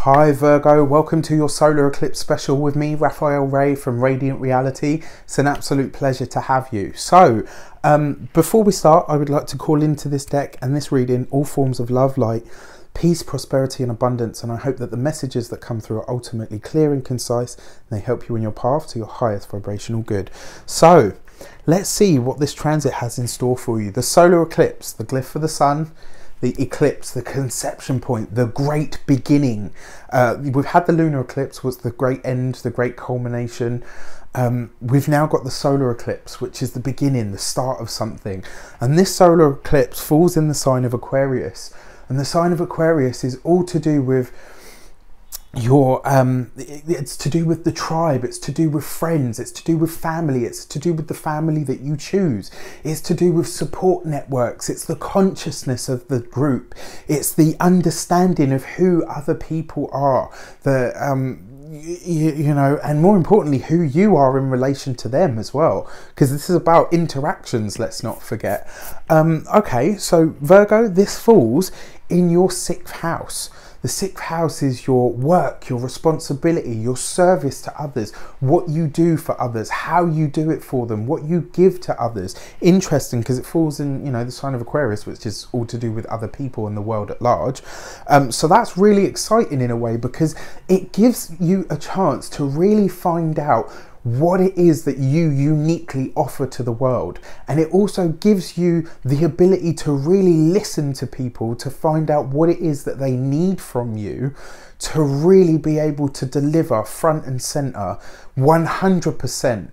Hi Virgo, welcome to your solar eclipse special with me, Raphael Ray from Radiant Reality. It's an absolute pleasure to have you. So, before we start, I would like to call into this deck and this reading all forms of love, light, peace, prosperity and abundance, and I hope that the messages that come through are ultimately clear and concise and they help you in your path to your highest vibrational good. So, let's see what this transit has in store for you. The solar eclipse, the glyph for the sun, the eclipse, the conception point, the great beginning. We've had the lunar eclipse, was the great end, the great culmination. We've now got the solar eclipse, which is the beginning, the start of something. And this solar eclipse falls in the sign of Aquarius. And the sign of Aquarius is all to do with your it's to do with the tribe, it's to do with friends, it's to do with family, it's to do with the family that you choose, it's to do with support networks, it's the consciousness of the group, it's the understanding of who other people are, the you know, and more importantly who you are in relation to them as well, because this is about interactions, let's not forget. Okay, so Virgo, this falls in your 6th house. The 6th house is your work, your responsibility, your service to others, what you do for others, how you do it for them, what you give to others. Interesting, because it falls in, you know, the sign of Aquarius, which is all to do with other people and the world at large. So that's really exciting in a way, because it gives you a chance to really find out what it is that you uniquely offer to the world, and it also gives you the ability to really listen to people to find out what it is that they need from you to really be able to deliver front and center 100%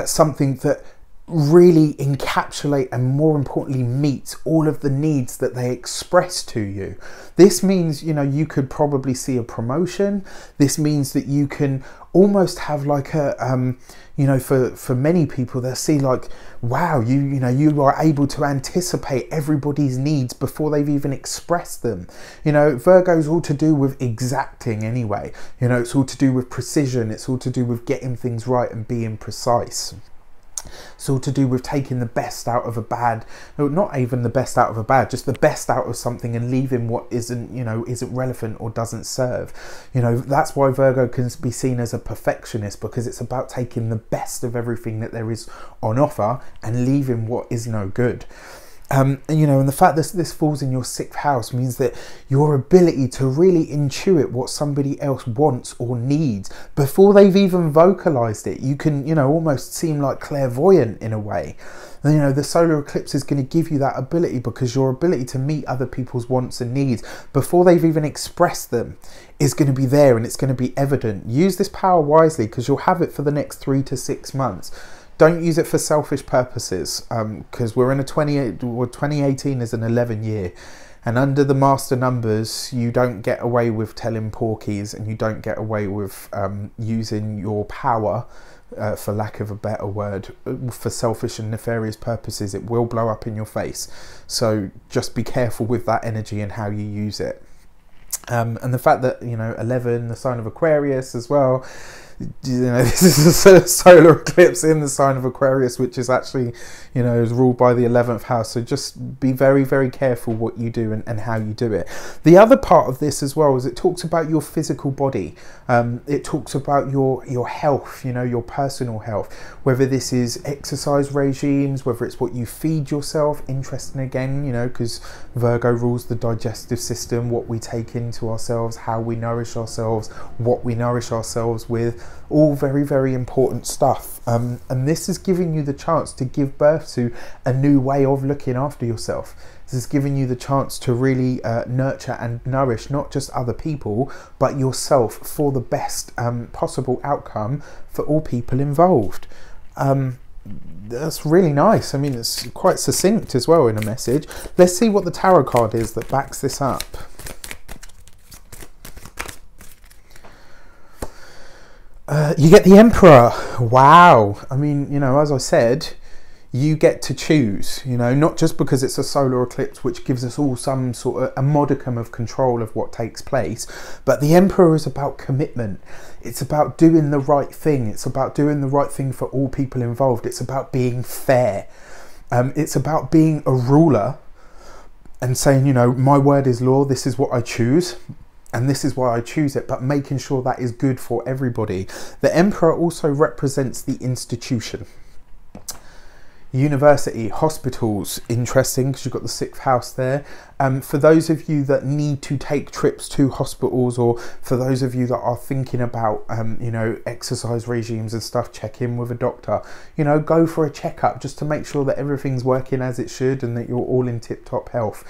something that really encapsulate and more importantly meets all of the needs that they express to you. This means, you know, you could probably see a promotion. This means that you can almost have like a you know, for many people, they'll see like, wow, you know you are able to anticipate everybody's needs before they've even expressed them. You know, Virgo's all to do with exacting anyway. You know, it's all to do with precision, it's all to do with getting things right and being precise. It's all to do with taking the best out of a bad, no, not even the best out of a bad, just the best out of something and leaving what isn't, you know, isn't relevant or doesn't serve. You know, that's why Virgo can be seen as a perfectionist, because it's about taking the best of everything that there is on offer and leaving what is no good. And you know, and the fact that this falls in your 6th house means that your ability to really intuit what somebody else wants or needs before they've even vocalized it, you can, you know, almost seem like clairvoyant in a way. And, you know, the solar eclipse is going to give you that ability, because your ability to meet other people's wants and needs before they've even expressed them is going to be there, and it's going to be evident. Use this power wisely, because you'll have it for the next 3 to 6 months. Don't use it for selfish purposes, because we're in a 2018 is an 11 year, and under the master numbers you don't get away with telling porkies, and you don't get away with using your power, for lack of a better word, for selfish and nefarious purposes. It will blow up in your face, so just be careful with that energy and how you use it. And the fact that, you know, 11, the sign of Aquarius as well, you know, this is a solar eclipse in the sign of Aquarius, which is actually, you know, is ruled by the 11th house. So just be very, very careful what you do and how you do it. The other part of this as well is it talks about your physical body. It talks about your health, you know, your personal health, whether this is exercise regimes, whether it's what you feed yourself. Interesting again, you know, because Virgo rules the digestive system, what we take into ourselves, how we nourish ourselves, what we nourish ourselves with. All very, very important stuff. And this is giving you the chance to give birth to a new way of looking after yourself. This is giving you the chance to really nurture and nourish not just other people, but yourself for the best possible outcome for all people involved. That's really nice. I mean, it's quite succinct as well in a message. Let's see what the tarot card is that backs this up. You get the Emperor. Wow. I mean, you know, as I said, you get to choose, you know, not just because it's a solar eclipse, which gives us all some sort of a modicum of control of what takes place, but the Emperor is about commitment. It's about doing the right thing. It's about doing the right thing for all people involved. It's about being fair. It's about being a ruler and saying, you know, my word is law. This is what I choose. and this is why I choose it, but making sure that is good for everybody. The Emperor also represents the institution. University, hospitals, interesting because you've got the 6th house there. For those of you that need to take trips to hospitals, or for those of you that are thinking about, you know, exercise regimes and stuff, check in with a doctor, you know, go for a checkup just to make sure that everything's working as it should and that you're all in tip-top health.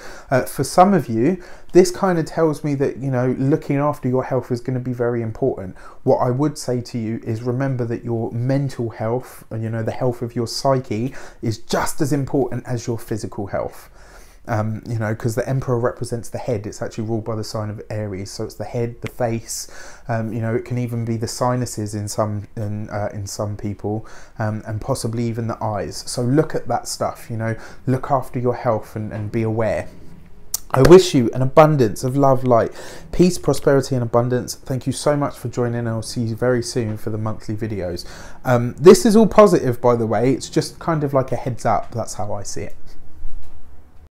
For some of you, this kind of tells me that, you know, looking after your health is going to be very important. What I would say to you is remember that your mental health, and you know, the health of your psyche is just as important as your physical health. You know, because the Emperor represents the head. It's actually ruled by the sign of Aries, so it's the head, the face. You know, it can even be the sinuses in some people, and possibly even the eyes. So look at that stuff. You know, look after your health and be aware. I wish you an abundance of love, light, peace, prosperity and abundance. Thank you so much for joining, and I'll see you very soon for the monthly videos. This is all positive, by the way. It's just kind of like a heads up. That's how I see it.